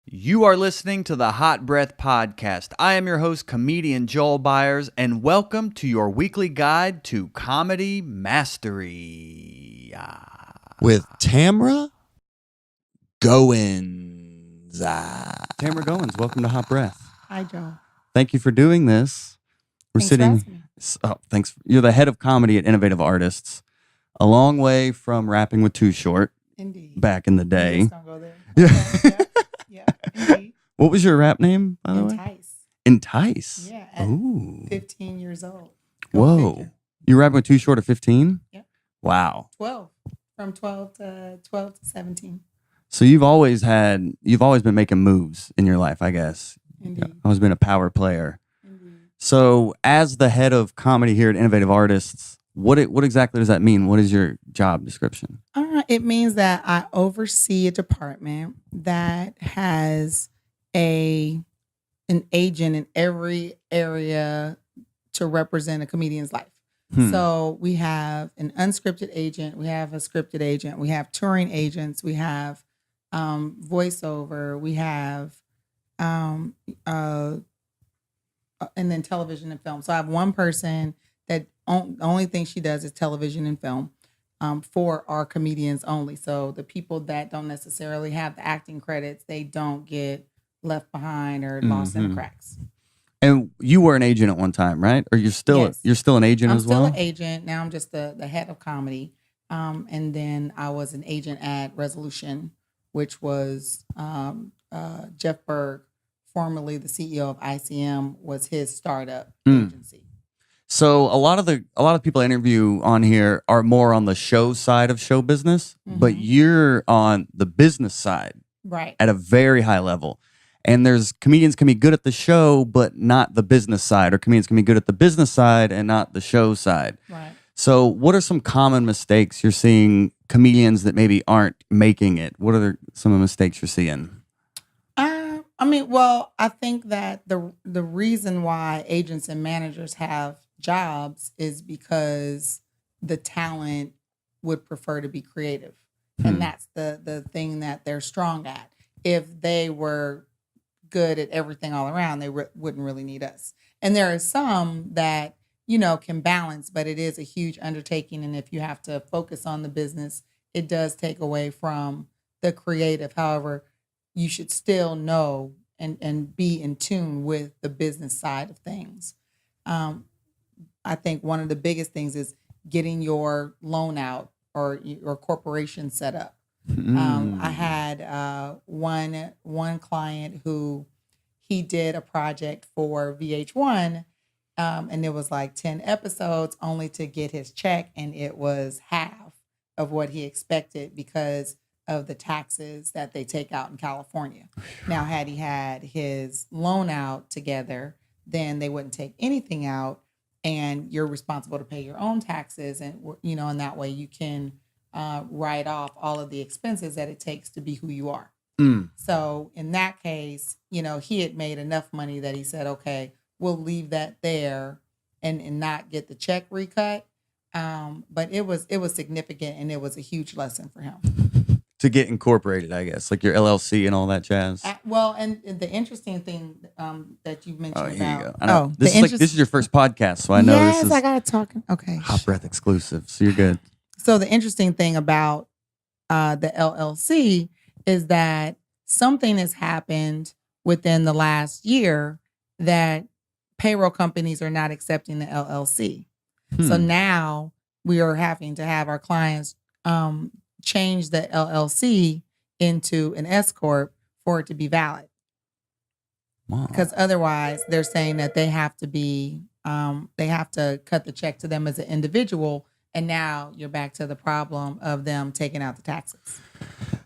You are listening to the Hot Breath Podcast. I am your host, comedian Joel Byars, and welcome to your weekly guide to comedy mastery. With Tamra-goins. Tamra-goins, welcome to Hot Breath. Hi, Joel. Thank you for doing this. Thanks for asking me. Thanks. You're the head of comedy at Innovative Artists, a long way from rapping with Too Short. Indeed. Back in the day. Just don't go there. Yeah. Yeah. Indeed. What was your rap name, by the way? Entice. Entice. Yeah. At Ooh. 15 years old. Whoa. Figure. You rapping with Too Short at 15? Yep. Wow. 12. From 12 to 17. So you've always been making moves in your life, I guess. Indeed. Always been a power player. Indeed. So as the head of comedy here at Innovative Artists, what exactly does that mean? What is your job description? It means that I oversee a department that has an agent in every area to represent a comedian's life. So we have an unscripted agent, we have a scripted agent, we have touring agents, we have voiceover, we have and then television and film. So I have one person that the only thing she does is television and film for our comedians only. So the people that don't necessarily have the acting credits, they don't get left behind or lost in the cracks. And you were an agent at one time, right? Or you're still an agent as well? I'm still an agent. Now I'm just the head of comedy. And then I was an agent at Resolution, which was Jeff Berg, formerly the CEO of ICM, was his startup agency. So a lot of people I interview on here are more on the show side of show business, but you're on the business side, right? At a very high level. And there's comedians can be good at the show, but not the business side, or comedians can be good at the business side and not the show side. Right. So what are some common mistakes you're seeing comedians that maybe aren't making it? What are some of the mistakes you're seeing? I think that the reason why agents and managers have jobs is because the talent would prefer to be creative. And that's the thing that they're strong at. If they were good at everything all around, they wouldn't really need us. And there are some that, can balance, but it is a huge undertaking. And if you have to focus on the business, it does take away from the creative. However, you should still know and be in tune with the business side of things. I think one of the biggest things is getting your loan out or your corporation set up. I had one client who he did a project for VH1, and it was like 10 episodes only to get his check, and it was half of what he expected because of the taxes that they take out in California. Now, had he had his loan out together, then they wouldn't take anything out, and you're responsible to pay your own taxes, and and that way you can write off all of the expenses that it takes to be who you are. So in that case, he had made enough money that he said, okay, we'll leave that there and not get the check recut. But it was significant, and it was a huge lesson for him. To get incorporated, I guess, like your LLC and all that jazz. And the interesting thing that you mentioned here about. you go. I know. This is your first podcast, so I know yes, this is I got to talk. Okay. Hot Breath exclusive, so you're good. So the interesting thing about the LLC is that something has happened within the last year that payroll companies are not accepting the LLC. So now we are having to have our clients change the LLC into an S corp for it to be valid. Wow. Because otherwise, they're saying that they have to cut the check to them as an individual, and now you're back to the problem of them taking out the taxes.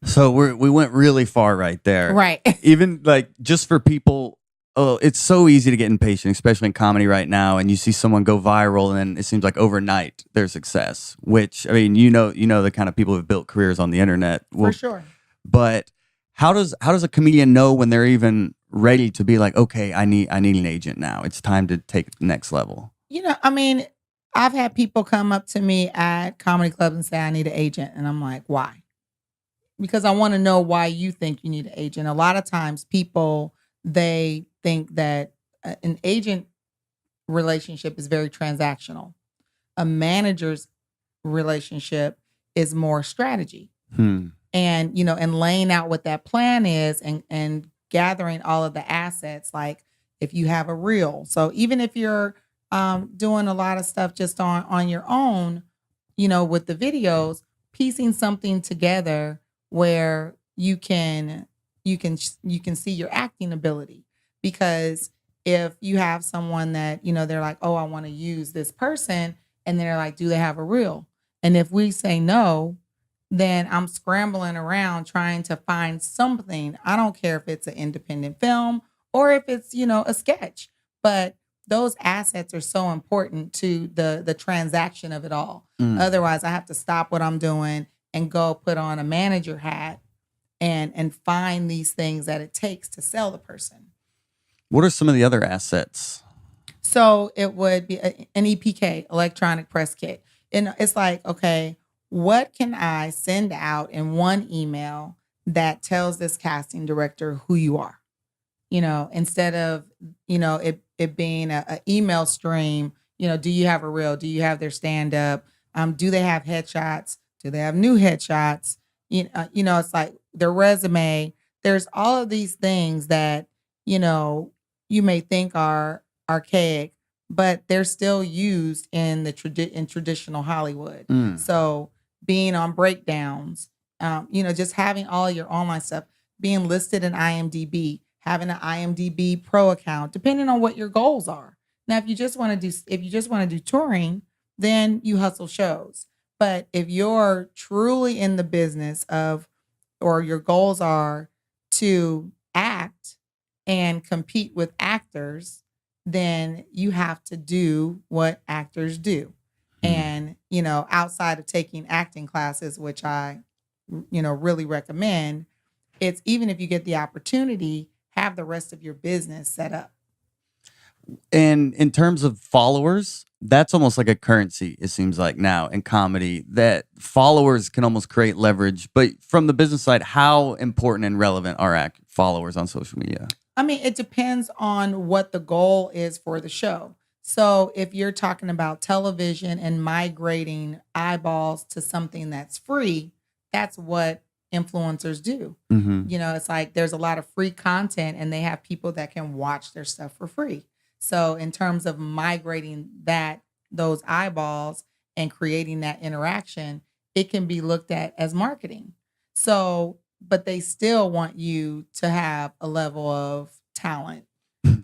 So we went really far right there. Right. Even like just for people, it's so easy to get impatient, especially in comedy right now. And you see someone go viral, and then it seems like overnight their success. Which, I mean, the kind of people who've built careers on the internet. For sure. But how does a comedian know when they're even ready to be like, okay, I need an agent now. It's time to take the next level. I've had people come up to me at comedy clubs and say, I need an agent. And I'm like, why? because I want to know why you think you need an agent. A lot of times people, they think that an agent relationship is very transactional. A manager's relationship is more strategy. And, and laying out what that plan is and gathering all of the assets, like if you have a reel. So even if you're doing a lot of stuff just on your own, with the videos, piecing something together where you can see your acting ability. Because if you have someone that, they're like, oh, I want to use this person, and they're like, do they have a reel? And if we say no, then I'm scrambling around trying to find something. I don't care if it's an independent film or if it's, a sketch, but those assets are so important to the transaction of it all. Otherwise, I have to stop what I'm doing and go put on a manager hat and find these things that it takes to sell the person. What are some of the other assets? So it would be an EPK, electronic press kit. And it's like, okay, what can I send out in one email that tells this casting director who you are? Instead of, it being an email stream, do you have a reel? Do you have their stand up? Do they have headshots? Do they have new headshots? It's like their resume. There's all of these things that, you may think are archaic, but they're still used in in traditional Hollywood. So being on breakdowns, just having all your online stuff, being listed in IMDb, having an IMDb Pro account, depending on what your goals are. Now, if you just want to do touring, then you hustle shows. But if you're truly in the business of, or your goals are to act and compete with actors, then you have to do what actors do. And, outside of taking acting classes, which I, really recommend, it's even if you get the opportunity, have the rest of your business set up. And in terms of followers, that's almost like a currency, it seems like now in comedy, that followers can almost create leverage. But from the business side, how important and relevant are followers on social media? I mean, it depends on what the goal is for the show. So if you're talking about television and migrating eyeballs to something that's free, that's what influencers do. It's like there's a lot of free content and they have people that can watch their stuff for free. So in terms of migrating those eyeballs and creating that interaction, it can be looked at as marketing. So, but they still want you to have a level of talent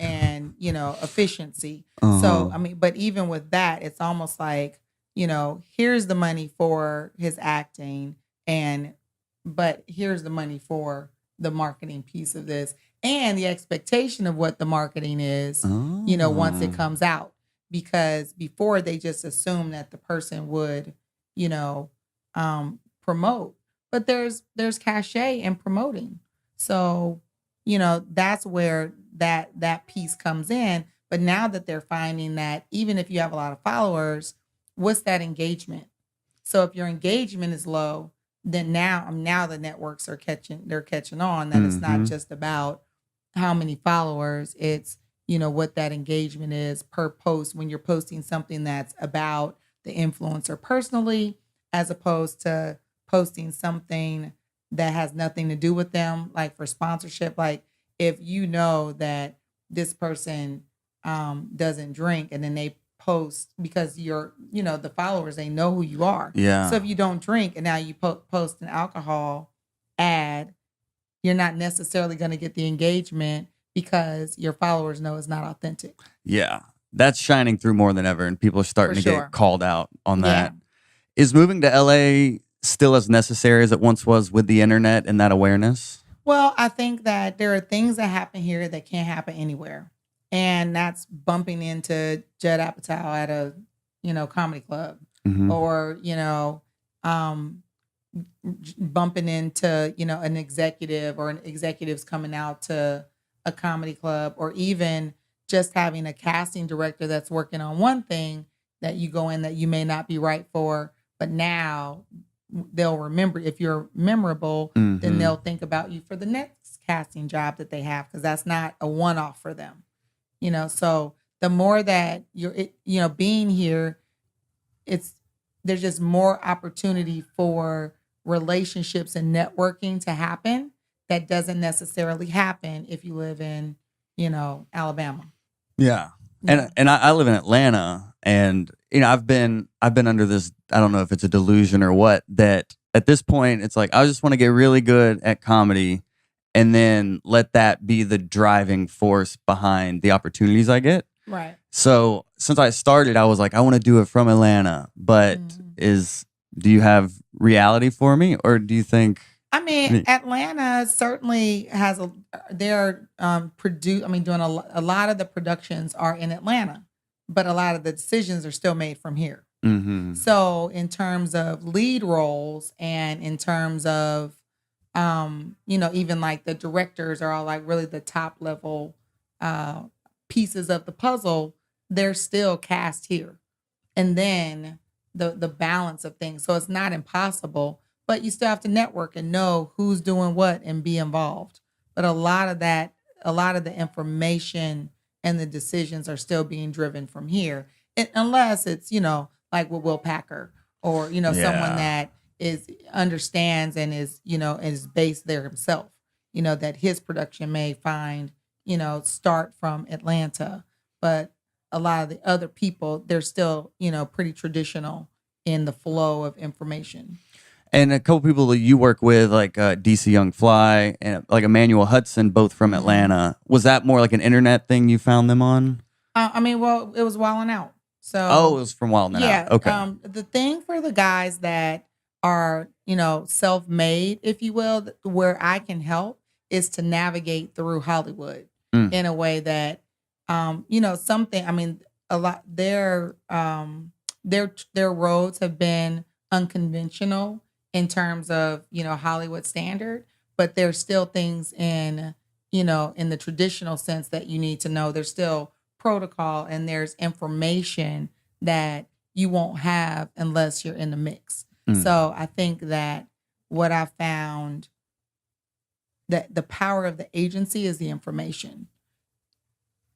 and, efficiency. So, I mean, but even with that, it's almost like, here's the money for his acting but here's the money for the marketing piece of this and the expectation of what the marketing is, once it comes out. Because before they just assume that the person would, promote. But there's cachet in promoting. So, that's where that piece comes in. But now that they're finding that even if you have a lot of followers, what's that engagement? So if your engagement is low, then now the networks are catching on that it's not just about how many followers, it's, what that engagement is per post when you're posting something that's about the influencer personally, as opposed to posting something that has nothing to do with them, like for sponsorship. Like if you know that this person doesn't drink and then they post because the followers, they know who you are. Yeah. So if you don't drink and now you post an alcohol ad, you're not necessarily going to get the engagement because your followers know it's not authentic. Yeah. That's shining through more than ever, and people are starting to get called out on that. Is moving to LA still as necessary as it once was with the internet and that awareness? Well, I think that there are things that happen here that can't happen anywhere. And that's bumping into Judd Apatow at a, comedy club, or, bumping into, an executive or an executive's coming out to a comedy club, or even just having a casting director that's working on one thing that you go in that you may not be right for, but now they'll remember. If you're memorable, then Mhm. they'll think about you for the next casting job that they have, because that's not a one-off for them. So the more that being here, there's just more opportunity for relationships and networking to happen that doesn't necessarily happen if you live in, Alabama. Yeah. Yeah. And I live in Atlanta, and I've been under this, I don't know if it's a delusion or what, that at this point it's like I just want to get really good at comedy and then let that be the driving force behind the opportunities I get. Right. So since I started, I was like, I want to do it from Atlanta, but do you have reality for me, or do you think? I mean, Atlanta certainly has they're doing a lot of the productions are in Atlanta, but a lot of the decisions are still made from here. Mm-hmm. So in terms of lead roles and in terms of, even like the directors are all like really the top level pieces of the puzzle, they're still cast here. And then the balance of things. So it's not impossible, but you still have to network and know who's doing what and be involved. But a lot of the information and the decisions are still being driven from here. Unless it's, like with Will Packer or, someone that understands and is based there himself, that his production may find, start from Atlanta. But a lot of the other people, they're still, pretty traditional in the flow of information. And a couple people that you work with, like DC Young Fly and like Emmanuel Hudson, both from Atlanta. Was that more like an internet thing you found them on? Well, it was Wild 'N Out. So it was from Wild 'N Out. Okay. The thing for the guys that are, self-made, if you will, where I can help is to navigate through Hollywood in a way that, something. I mean, a lot their roads have been unconventional in terms of, Hollywood standard, but there's still things in the traditional sense that you need to know. There's still protocol and there's information that you won't have unless you're in the mix. So I think that what I found, that the power of the agency is the information.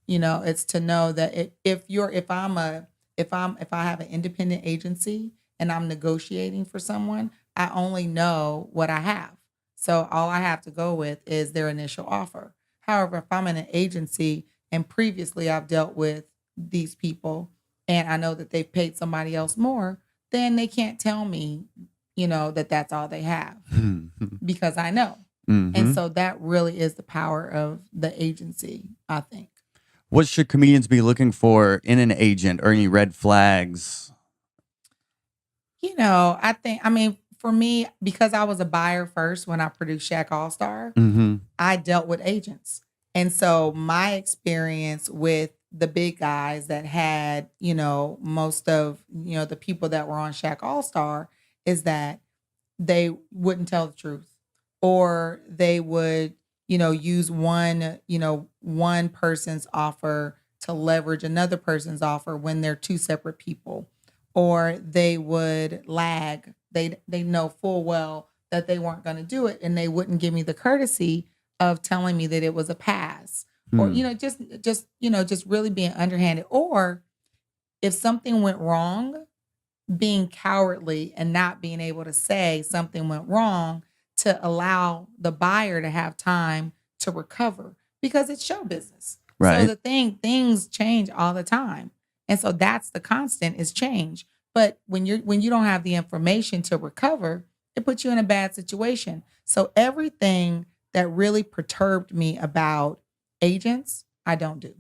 It's to know that if I have an independent agency and I'm negotiating for someone, I only know what I have. So all I have to go with is their initial offer. However, if I'm in an agency and previously I've dealt with these people and I know that they've paid somebody else more, then they can't tell me, that that's all they have because I know. And so that really is the power of the agency, I think. What should comedians be looking for in an agent, or any red flags? For me, because I was a buyer first when I produced Shaq All-Star, I dealt with agents. And so my experience with the big guys that had, most of, the people that were on Shaq All-Star is that they wouldn't tell the truth, or they would, use one person's offer to leverage another person's offer when they're two separate people, or they would lag. They know full well that they weren't going to do it, and they wouldn't give me the courtesy of telling me that it was a pass, or just really being underhanded. Or if something went wrong, being cowardly and not being able to say something went wrong to allow the buyer to have time to recover, because it's show business. Right. So things change all the time, and so that's the constant, is change. But when you don't have the information to recover, it puts you in a bad situation. So everything that really perturbed me about agents, I don't do.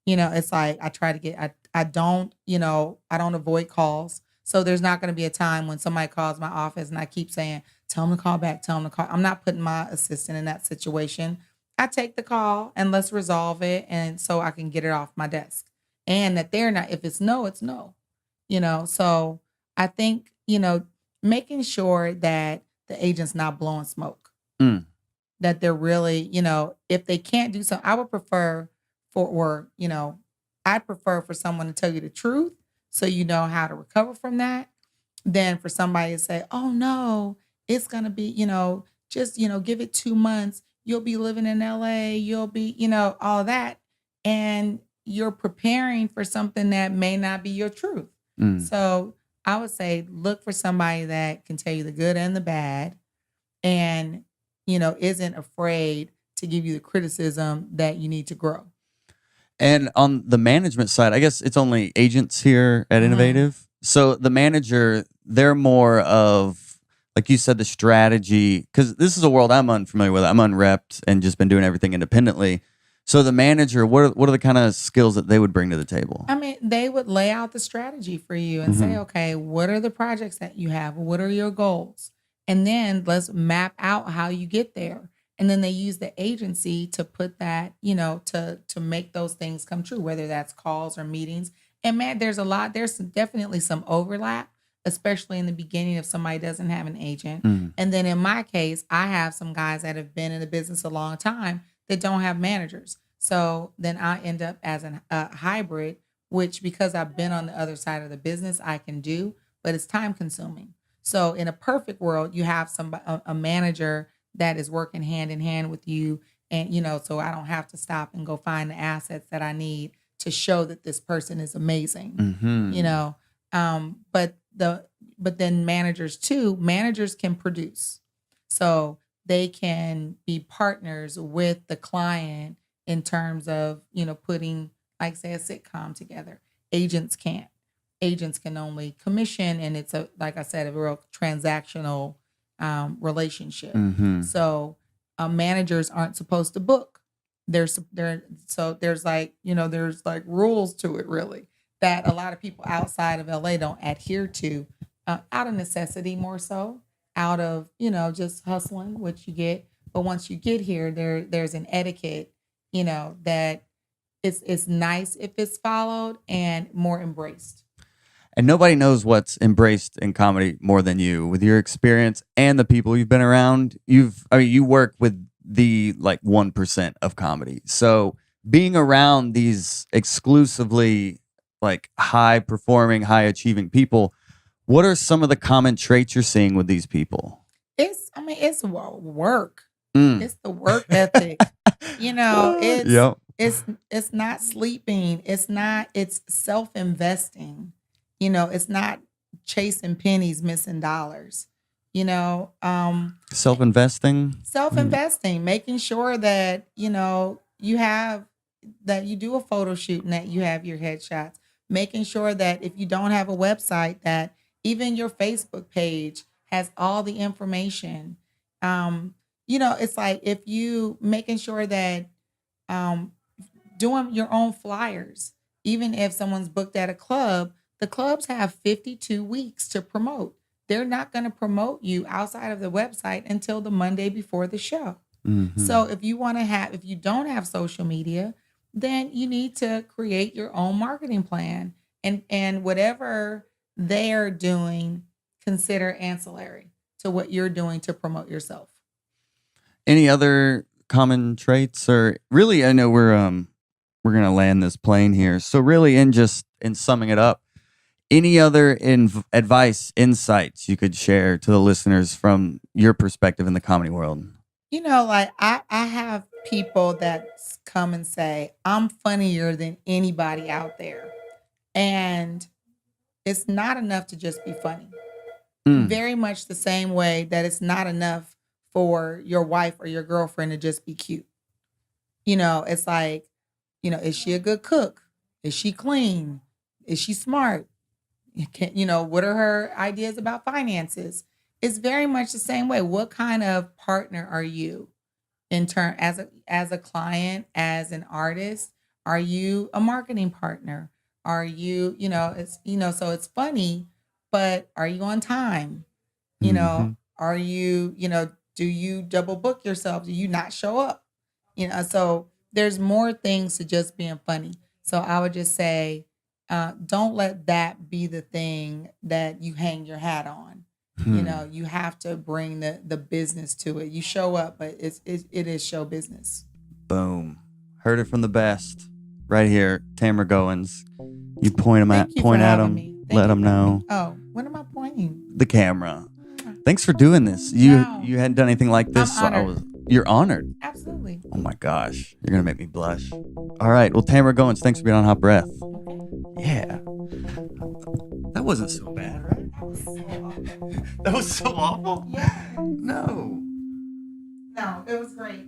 It's like I try to get, I don't avoid calls. So there's not going to be a time when somebody calls my office and I keep saying, tell them to call back, tell them to call. I'm not putting my assistant in that situation. I take the call and let's resolve it. And so I can get it off my desk, and that they're not, if it's no, it's no. So I think, making sure that the agent's not blowing smoke, that they're really, if they can't do something, I would prefer I'd prefer for someone to tell you the truth so you know how to recover from that, than for somebody to say, oh no, it's going to be, just, give it 2 months. You'll be living in LA. You'll be, all that. And you're preparing for something that may not be your truth. So I would say look for somebody that can tell you the good and the bad and, isn't afraid to give you the criticism that you need to grow. And on the management side, I guess it's only agents here at Innovative. So the manager, they're more of, like you said, the strategy, because this is a world I'm unfamiliar with. I'm unrepped and just been doing everything independently. So the manager, what are the kind of skills that they would bring to the table? I mean, they would lay out the strategy for you and say, okay, what are the projects that you have? What are your goals? And then let's map out how you get there. And then they use the agency to put that, to make those things come true, whether that's calls or meetings. And man, there's definitely some overlap, especially in the beginning if somebody doesn't have an agent. And then in my case, I have some guys that have been in the business a long time that don't have managers. So then I end up as a hybrid, which because I've been on the other side of the business, I can do, but it's time consuming. So in a perfect world, you have a manager that is working hand in hand with you. And, so I don't have to stop and go find the assets that I need to show that this person is amazing, but then managers can produce. So they can be partners with the client in terms of, putting, like say, a sitcom together. Agents can't. Agents can only commission, and it's like I said, a real transactional relationship. So managers aren't supposed to book. There's like rules to it really that a lot of people outside of LA don't adhere to out of necessity, more so out of just hustling, which you get. But once you get here, there's an etiquette, that it's nice if it's followed and more embraced. And nobody knows what's embraced in comedy more than you, with your experience and the people you've been around. You work with the 1% of comedy. So being around these exclusively high performing, high achieving people, what are some of the common traits you're seeing with these people? It's work. It's the work ethic. It's not sleeping. It's self-investing. It's not chasing pennies, missing dollars, self-investing, making sure that, you do a photo shoot and that you have your headshots, making sure that if you don't have a website, that even your Facebook page has all the information. It's like if you making sure that, doing your own flyers, even if someone's booked at a club, the clubs have 52 weeks to promote. They're not going to promote you outside of the website until the Monday before the show. So if you don't have social media, then you need to create your own marketing plan, and whatever they're doing, consider ancillary to what you're doing to promote yourself. Any other common traits? Or really, I know we're going to land this plane here. So really, in summing it up, any other advice, insights you could share to the listeners from your perspective in the comedy world? I have people that come and say, I'm funnier than anybody out there. And it's not enough to just be funny. Very much the same way that it's not enough for your wife or your girlfriend to just be cute. It's like, is she a good cook? Is she clean? Is she smart? What are her ideas about finances? It's very much the same way. What kind of partner are you in turn as a client, as an artist? Are you a marketing partner? Are you, so it's funny, but are you on time? Are you, do you double book yourself? Do you not show up? So there's more things to just being funny. So I would just say, don't let that be the thing that you hang your hat on. You have to bring the business to it. You show up, but it is show business. Boom. Heard it from the best. Right here, Tamra-Goins. You point them at them, let them know. Oh, What am I pointing? The camera. Thanks for doing this. You Wow. you hadn't done anything like this. I'm honored. You're honored. Absolutely. Oh my gosh. You're going to make me blush. All right. Well, Tamra-Goins, thanks for being on Hot Breath. Okay. Yeah. That wasn't so bad, right? That was so awful. That was so awful. Yeah. No. No, it was great.